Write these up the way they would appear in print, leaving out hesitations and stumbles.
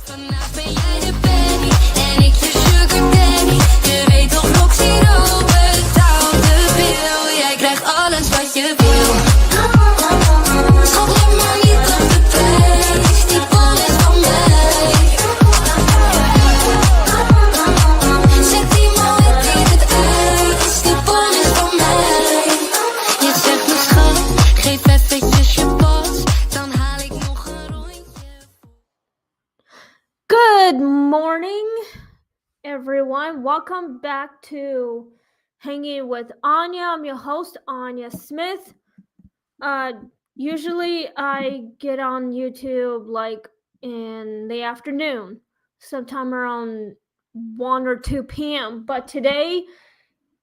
Vandaag ben jij de baby en ik je sugar daddy. Je weet toch nog zero betaald de bill. Jij krijgt alles wat je wil. Schat, let maar niet op de prijs. Die bol is van mij. Zet die mooie tegen het ijs. Die bol is van mij. Je zegt me schat, geef eventjes je pas. Dan haal ik nog een rondje. Good morning, everyone. Welcome back to Hanging with Anya. I'm your host, Anya Smith. Usually I get on YouTube like in the afternoon, sometime around 1 or 2 p.m. But today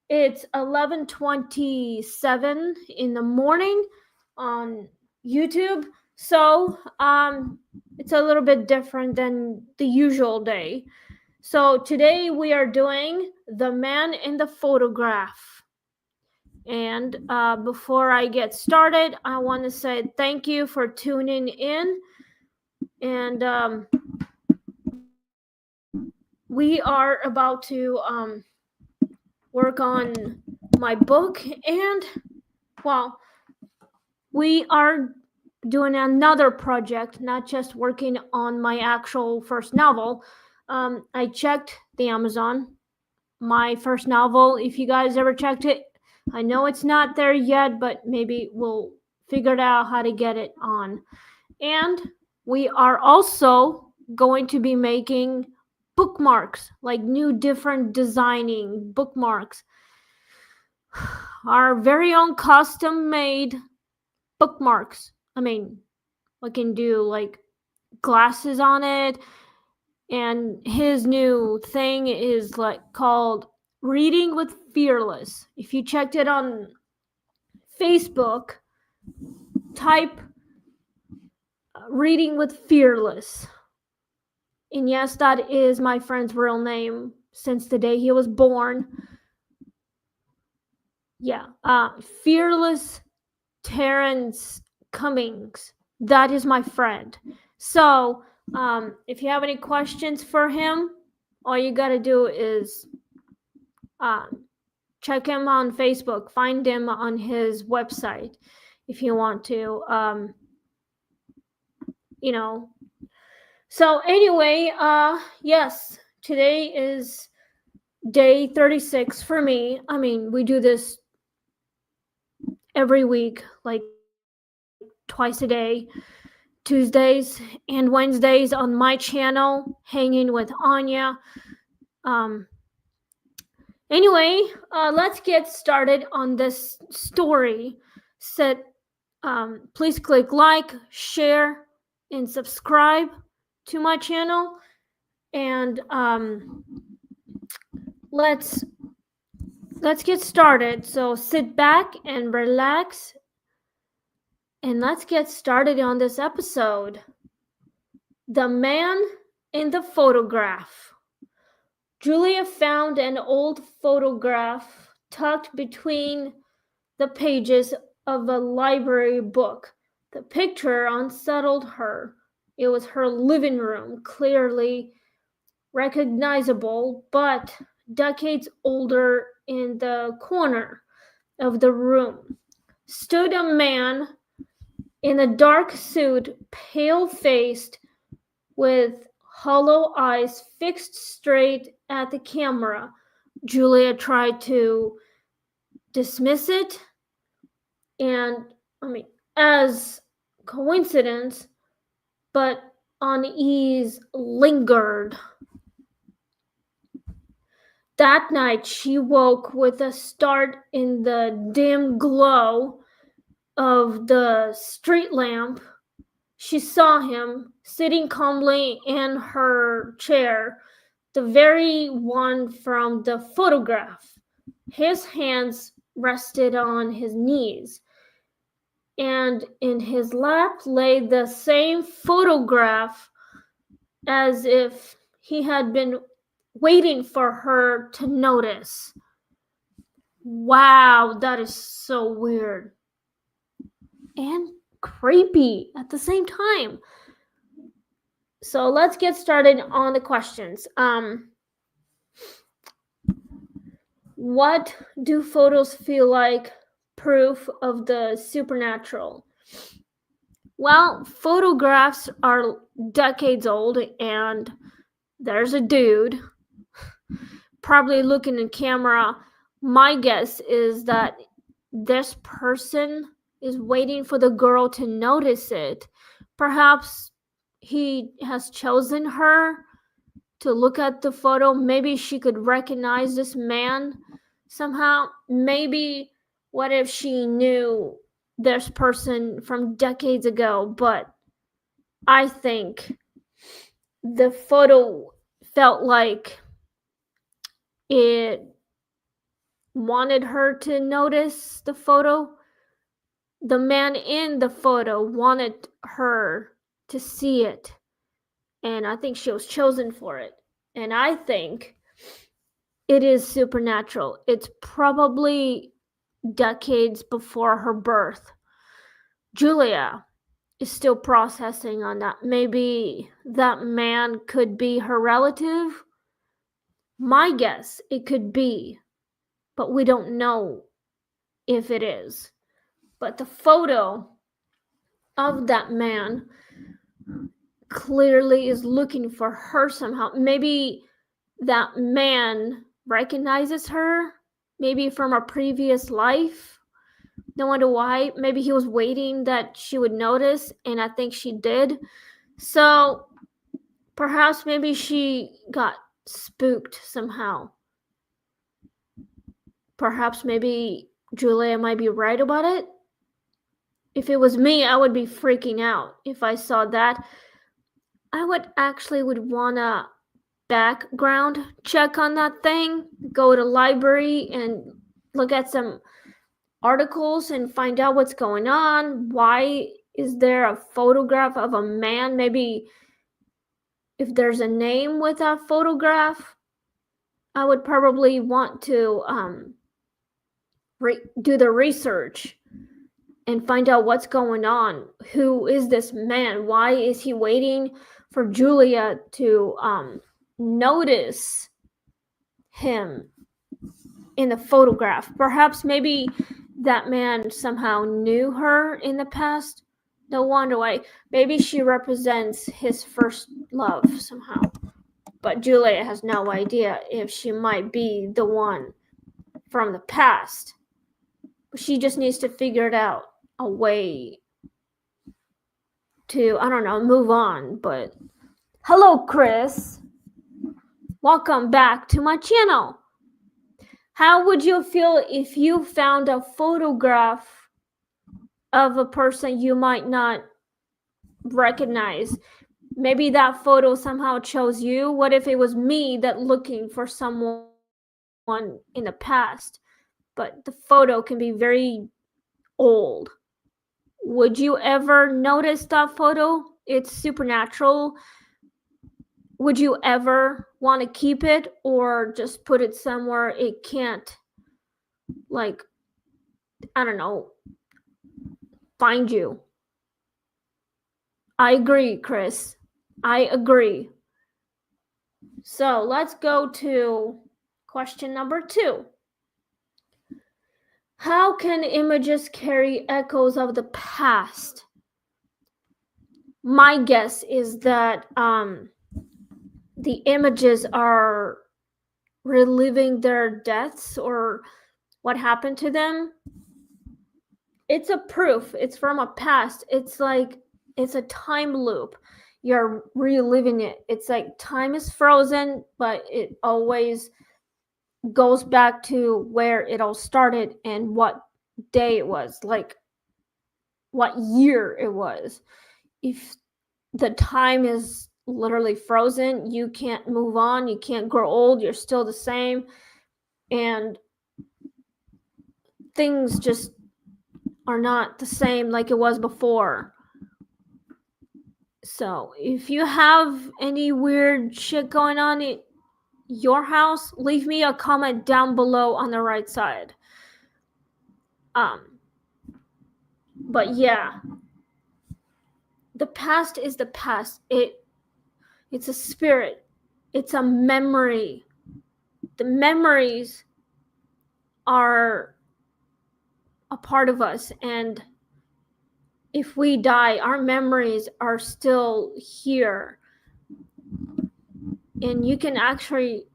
it's 11:27 in the morning on YouTube. So it's a little bit different than the usual day. So today we are doing The Man in the Photograph. And before I get started, I want to say thank you for tuning in. And we are about to work on my book. And, well, we are doing another project, not just working on my actual first novel. I checked the Amazon, my first novel. If you guys ever checked it, I know it's not there yet, but maybe we'll figure out how to get it on. And we are also going to be making bookmarks, like new different designing bookmarks. Our very own custom made bookmarks. I mean, we can do like glasses on it. And his new thing is like called Reading with Fearless. If you checked it on Facebook, type Reading with Fearless. And yes, that is my friend's real name since the day he was born. Yeah, Fearless Terrence Cummings. That is my friend. So, if you have any questions for him, all you gotta do is check him on Facebook. Find him on his website if you want to. So anyway, yes, today is day 36 for me. I mean, we do this every week, like twice a day. Tuesdays and Wednesdays on my channel, Hanging with Anya. Anyway, let's get started on this story. Please click like, share, and subscribe to my channel. And let's get started. So sit back and relax. And let's get started on this episode. The Man in the Photograph. Julia found an old photograph tucked between the pages of a library book. The picture unsettled her. It was her living room, clearly recognizable, but decades older. In the corner of the room stood a man in a dark suit, pale-faced, with hollow eyes fixed straight at the camera. Julia tried to dismiss it, and as coincidence, but unease lingered. That night she woke with a start in the dim glow of the street lamp. She saw him sitting calmly in her chair, the very one from the photograph. His hands rested on his knees, and in his lap lay the same photograph, as if he had been waiting for her to notice. Wow, that is so weird. And creepy at the same time. So let's get started on the questions. What do photos feel like proof of the supernatural? Well, photographs are decades old, and there's a dude probably looking in camera. My guess is that this person is waiting for the girl to notice it. Perhaps he has chosen her to look at the photo. Maybe she could recognize this man somehow. Maybe what if she knew this person from decades ago? But I think the photo felt like it wanted her to notice the photo. The man in the photo wanted her to see it. And I think she was chosen for it. And I think it is supernatural. It's probably decades before her birth. Julia is still processing on that. Maybe that man could be her relative. My guess, it could be, but we don't know if it is. But the photo of that man clearly is looking for her somehow. Maybe that man recognizes her, maybe from a previous life. No wonder why. Maybe he was waiting that she would notice, and I think she did. So perhaps maybe she got spooked somehow. Perhaps maybe Julia might be right about it. If it was me, I would be freaking out if I saw that. I would wanna background check on that thing, go to library and look at some articles and find out what's going on. Why is there a photograph of a man? Maybe if there's a name with that photograph, I would probably want to do the research and find out what's going on. Who is this man? Why is he waiting for Julia to notice him in the photograph? Perhaps maybe that man somehow knew her in the past. No wonder why. Maybe she represents his first love somehow. But Julia has no idea if she might be the one from the past. She just needs to figure it out a way to, I don't know, move on. But hello, Chris. Welcome back to my channel. How would you feel if you found a photograph of a person you might not recognize? Maybe that photo somehow chose you. What if it was me that looking for someone in the past, but the photo can be very old? Would you ever notice that photo? It's supernatural. Would you ever want to keep it or just put it somewhere it can't, like, I don't know, find you? I agree, Chris. I agree. So let's go to question number 2. How can images carry echoes of the past? My guess is that the images are reliving their deaths or what happened to them. It's a proof. It's from a past. It's like it's a time loop. You're reliving it. It's like time is frozen, but it always goes back to where it all started and what day it was, like what year it was. If the time is literally frozen, you can't move on, you can't grow old, you're still the same, and things just are not the same like it was before. So if you have any weird shit going on in your house, leave me a comment down below on the right side. But yeah, the past is the past. It's a spirit. It's a memory. The memories are a part of us, and if we die, our memories are still here, and you can actually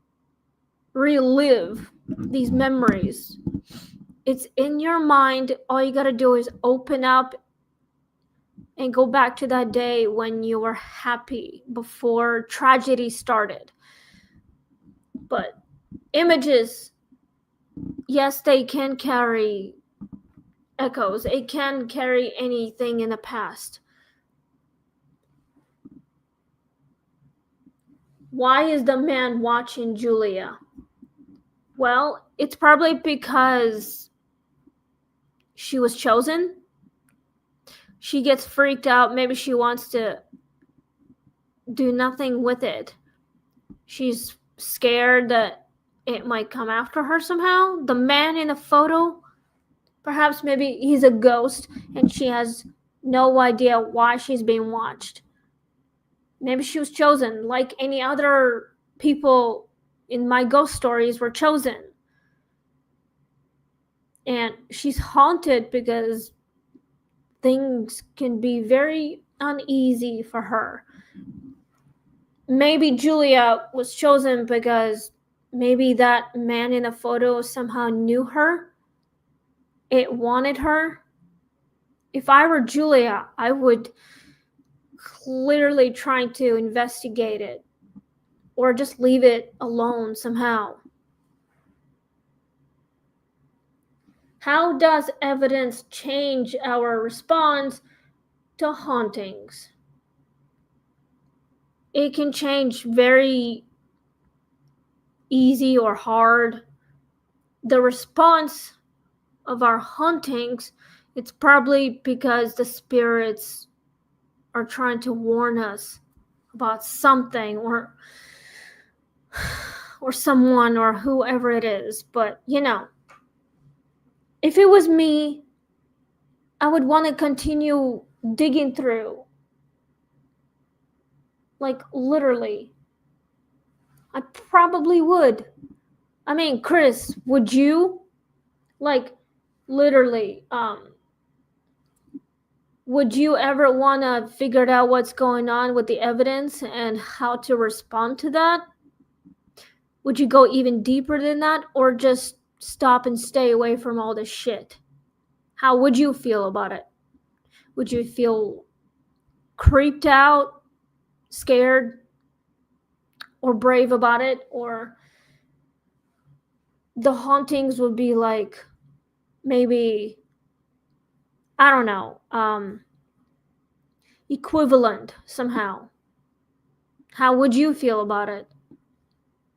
relive these memories. It's in your mind. All you gotta do is open up and go back to that day when you were happy before tragedy started. But images, yes, they can carry echoes. It can carry anything in the past. Why is the man watching Julia? Well, it's probably because she was chosen. She gets freaked out. Maybe she wants to do nothing with it. She's scared that it might come after her somehow. The man in the photo, perhaps maybe he's a ghost and she has no idea why she's being watched. Maybe she was chosen like any other people in my ghost stories were chosen. And she's haunted because things can be very uneasy for her. Maybe Julia was chosen because maybe that man in the photo somehow knew her. It wanted her. If I were Julia, I would clearly try to investigate it or just leave it alone somehow. How does evidence change our response to hauntings? It can change very easy or hard. The response of our hauntings, it's probably because the spirits are trying to warn us about something or someone or whoever it is. But if it was me, I would want to continue digging through. Like literally. I probably would. I mean, Chris, would you? Like literally, would you ever want to figure out what's going on with the evidence and how to respond to that? Would you go even deeper than that, or just stop and stay away from all this shit? How would you feel about it? Would you feel creeped out, scared, or brave about it? Or the hauntings would be like, maybe, I don't know, equivalent somehow? How would you feel about it?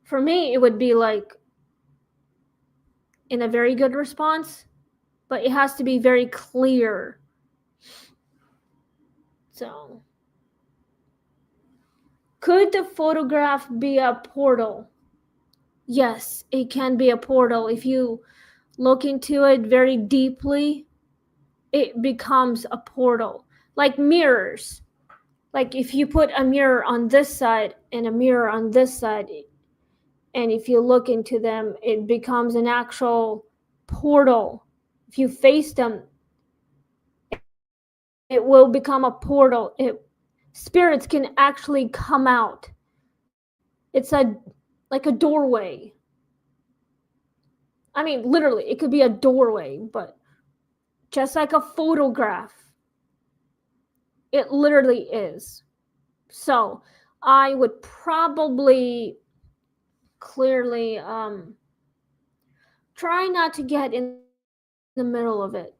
For me, it would be like in a very good response, but it has to be very clear. So, could the photograph be a portal? Yes, it can be a portal. If you look into it very deeply, it becomes a portal. Like mirrors. Like if you put a mirror on this side and a mirror on this side, and if you look into them, it becomes an actual portal. If you face them, it will become a portal. Spirits can actually come out. It's like a doorway. I mean, literally, it could be a doorway, but just like a photograph, it literally is. So I would probably clearly try not to get in the middle of it.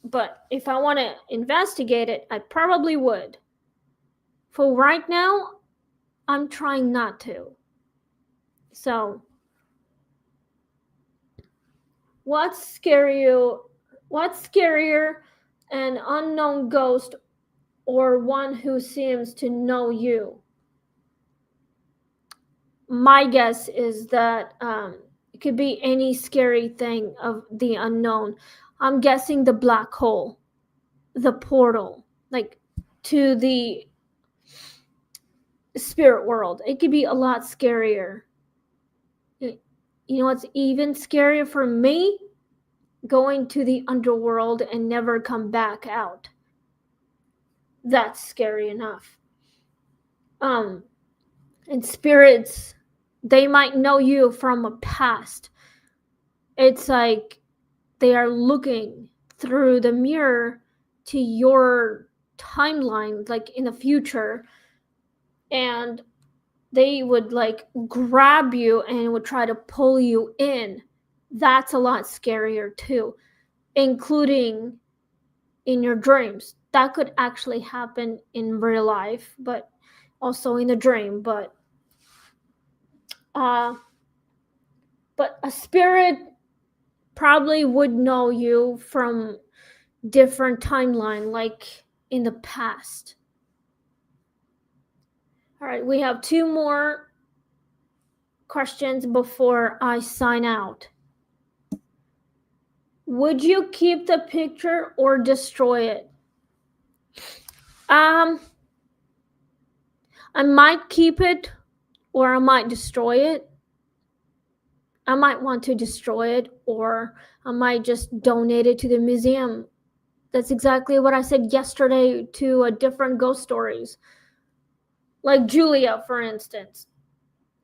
But if I want to investigate it, I probably would. For right now, I'm trying not to. So, what's scarier, an unknown ghost or one who seems to know you? My guess is that it could be any scary thing of the unknown. I'm guessing the black hole, the portal, like to the spirit world. It could be a lot scarier. You know what's even scarier for me? Going to the underworld and never come back out. That's scary enough. And spirits, they might know you from a past. It's like they are looking through the mirror to your timeline, like in the future, and they would like grab you and would try to pull you in. That's a lot scarier too, including in your dreams. That could actually happen in real life, but also in a dream. But a spirit probably would know you from different timeline, like in the past. All right, we have 2 more questions before I sign out. Would you keep the picture or destroy it? I might keep it or I might destroy it. I might want to destroy it, or I might just donate it to the museum. That's exactly what I said yesterday to a different ghost stories. Like Julia, for instance.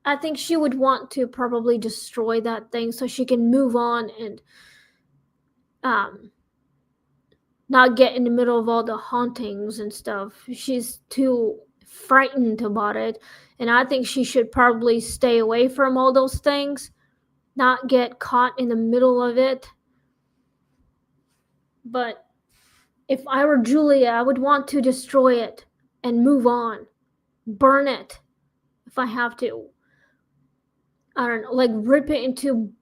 I think she would want to probably destroy that thing so she can move on and not get in the middle of all the hauntings and stuff. She's too frightened about it, and I think she should probably stay away from all those things, not get caught in the middle of it. But if I were Julia, I would want to destroy it and move on. Burn it if I have to. I don't know, like rip it into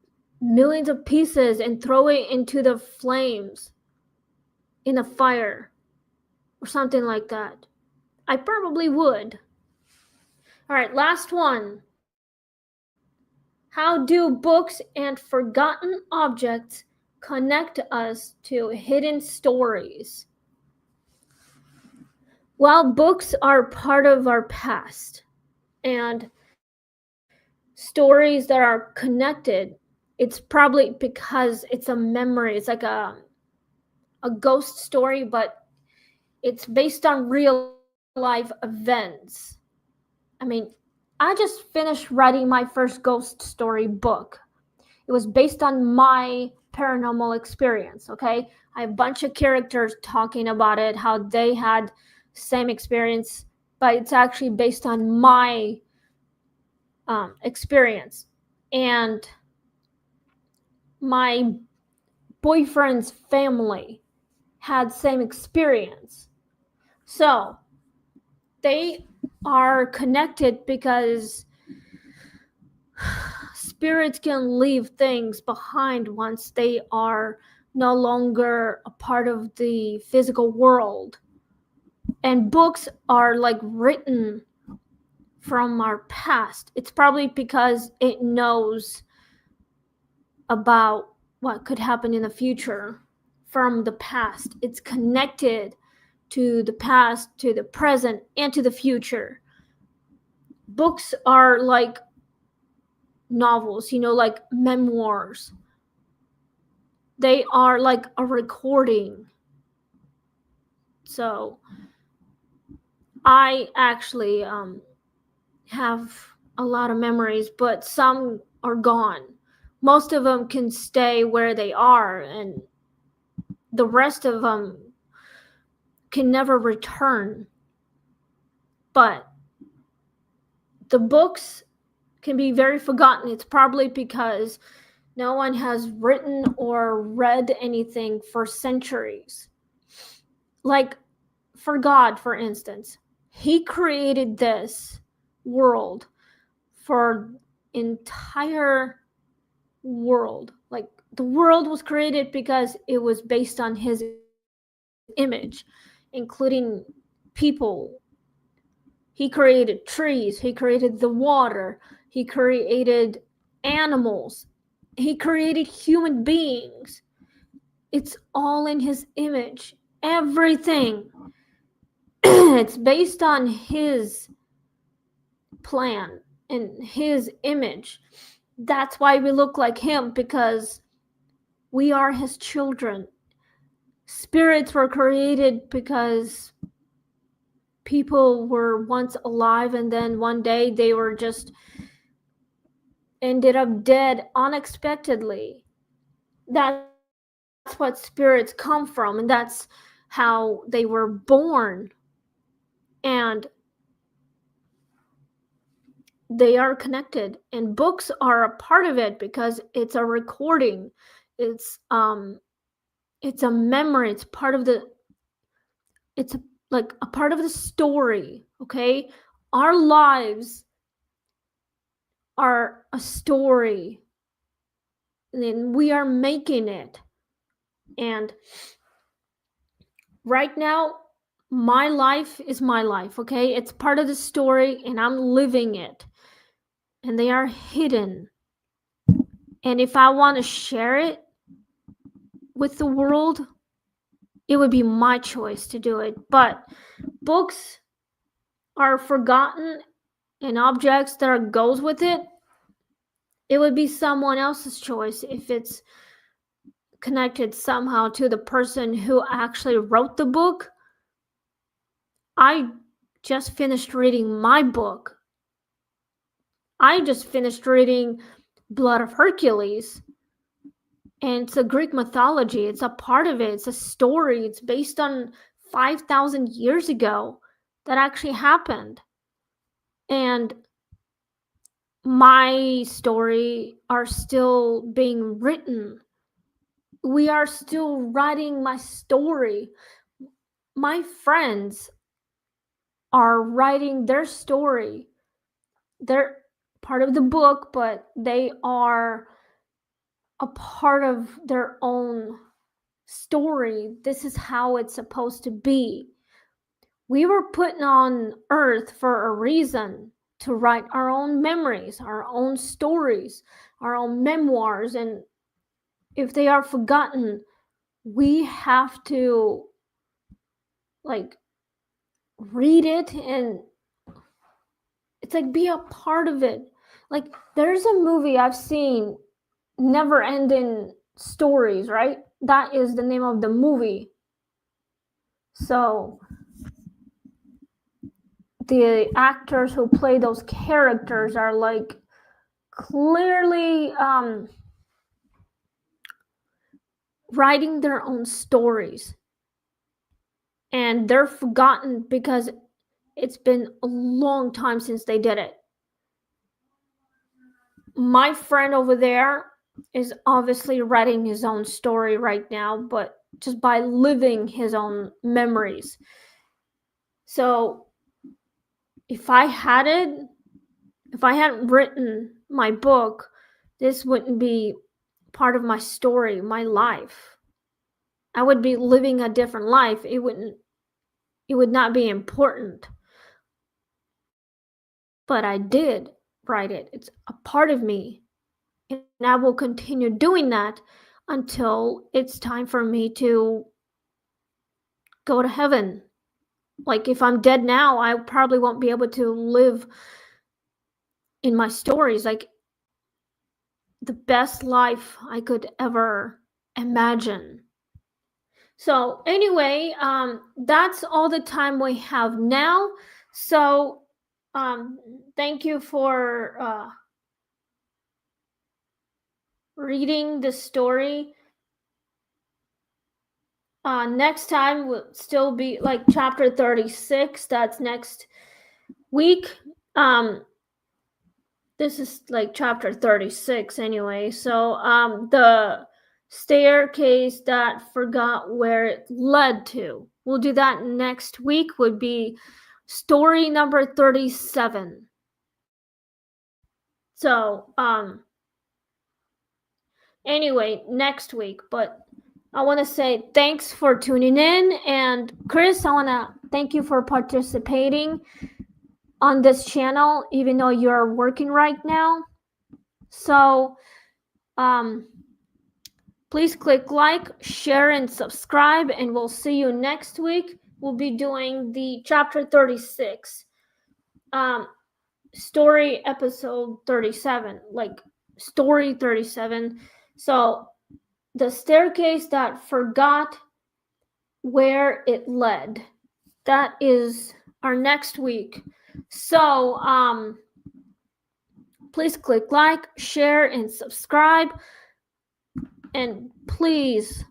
millions of pieces and throw it into the flames in a fire or something like that. I probably would. All right, last one. How do books and forgotten objects connect us to hidden stories? Well, books are part of our past, and stories that are connected, it's probably because it's a memory. It's like a ghost story, but it's based on real life events. I mean, I just finished writing my first ghost story book. It was based on my paranormal experience, okay? I have a bunch of characters talking about it, how they had same experience, but it's actually based on my experience. And my boyfriend's family had same experience. So they are connected because spirits can leave things behind once they are no longer a part of the physical world. And books are like written from our past. It's probably because it knows about what could happen in the future from the past. It's connected to the past, to the present, and to the future. Books are like novels, like memoirs. They are like a recording. So I actually have a lot of memories, but some are gone. Most of them can stay where they are, and the rest of them can never return. But the books can be very forgotten. It's probably because no one has written or read anything for centuries. Like for God, for instance, he created this world for entire world. Like the world was created because it was based on his image, including people. He created trees, he created the water, he created animals, he created human beings. It's all in his image. Everything. It's based on his plan, in his image. That's why we look like him, because we are his children. Spirits were created because people were once alive and then one day they were just ended up dead unexpectedly. That's what spirits come from, and that's how they were born. And they are connected, and books are a part of it because it's a recording. It's a memory. It's like a part of the story. Okay, our lives are a story, and we are making it. And right now, my life is my life. Okay, it's part of the story, and I'm living it. And they are hidden. And if I want to share it with the world, it would be my choice to do it. But books are forgotten, and objects that goes with it, it would be someone else's choice if it's connected somehow to the person who actually wrote the book. I just finished reading my book. I just finished reading Blood of Hercules. And it's a Greek mythology. It's a part of it. It's a story. It's based on 5,000 years ago that actually happened. And my story are still being written. We are still writing my story. My friends are writing their story. They're part of the book, but they are a part of their own story. This is how it's supposed to be. We were put on earth for a reason, to write our own memories, our own stories, our own memoirs. And if they are forgotten, we have to like read it, and it's like be a part of it. Like there's a movie I've seen, Never Ending Stories, right? That is the name of the movie. So the actors who play those characters are like clearly writing their own stories, and they're forgotten because it's been a long time since they did it. My friend over there is obviously writing his own story right now, but just by living his own memories. So if I hadn't written my book, this wouldn't be part of my story, my life. I would be living a different life. It would not be important. But I did write it. It's a part of me. And I will continue doing that until it's time for me to go to heaven. Like if I'm dead now, I probably won't be able to live in my stories like the best life I could ever imagine. So anyway, that's all the time we have now. So thank you for reading the story. Next time will still be like chapter 36. That's next week. This is like chapter 36 anyway. So the staircase that forgot where it led to. We'll do that next week. Would be story number 37. So anyway, next week. But I want to say thanks for tuning in, and Chris, I want to thank you for participating on this channel even though you're working right now. So please click like, share, and subscribe, and we'll see you next week. We'll be doing the chapter 36. story episode 37, like story 37. So the staircase that forgot where it led. That is our next week. So please click like, share, and subscribe. And please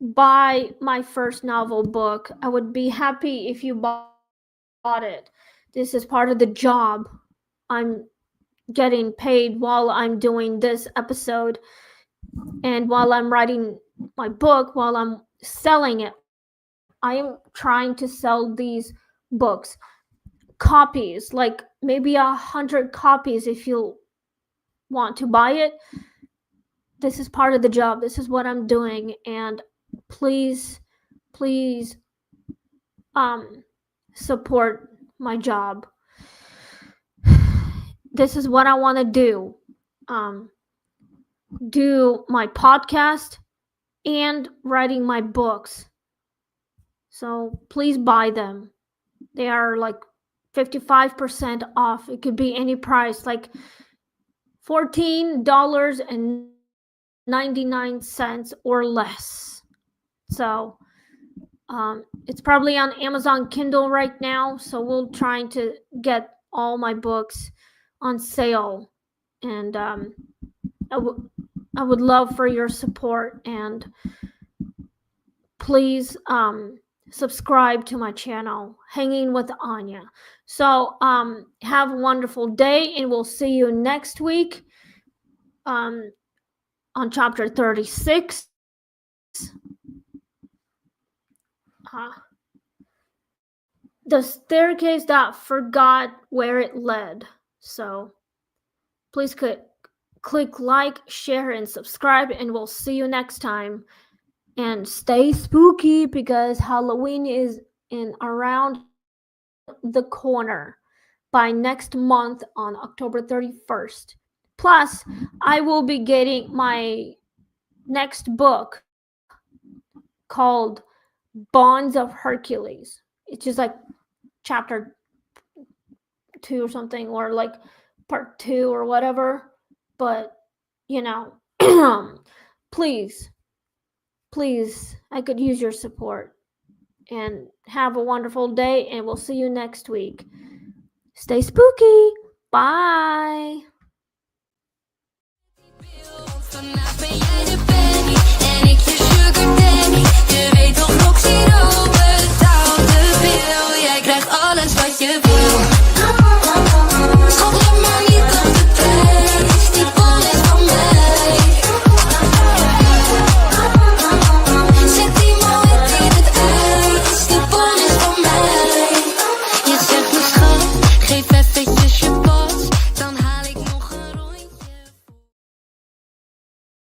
buy my first novel book. I would be happy if you bought it. This is part of the job. I'm getting paid while I'm doing this episode and while I'm writing my book, while I'm selling it. I am trying to sell these books, copies, like maybe 100 copies if you want to buy it. This is part of the job. This is what I'm doing, and please support my job. This is what I want to do. Do my podcast and writing my books. So please buy them. They are like 55% off. It could be any price, like $14.99 or less. So it's probably on Amazon Kindle right now. So we're trying to get all my books on sale, and I would love for your support, and please subscribe to my channel, Hanging with Anya. So have a wonderful day, and we'll see you next week on chapter 36. The staircase that forgot where it led. So please click like, share, and subscribe, and we'll see you next time. And stay spooky because Halloween is in around the corner by next month on October 31st. Plus, I will be getting my next book called Bonds of Hercules. It's just like chapter 2 or something, or like part 2 or whatever. But, please, I could use your support. And have a wonderful day, and we'll see you next week. Stay spooky. Bye. Vandaag ben jij de baby en ik je sugar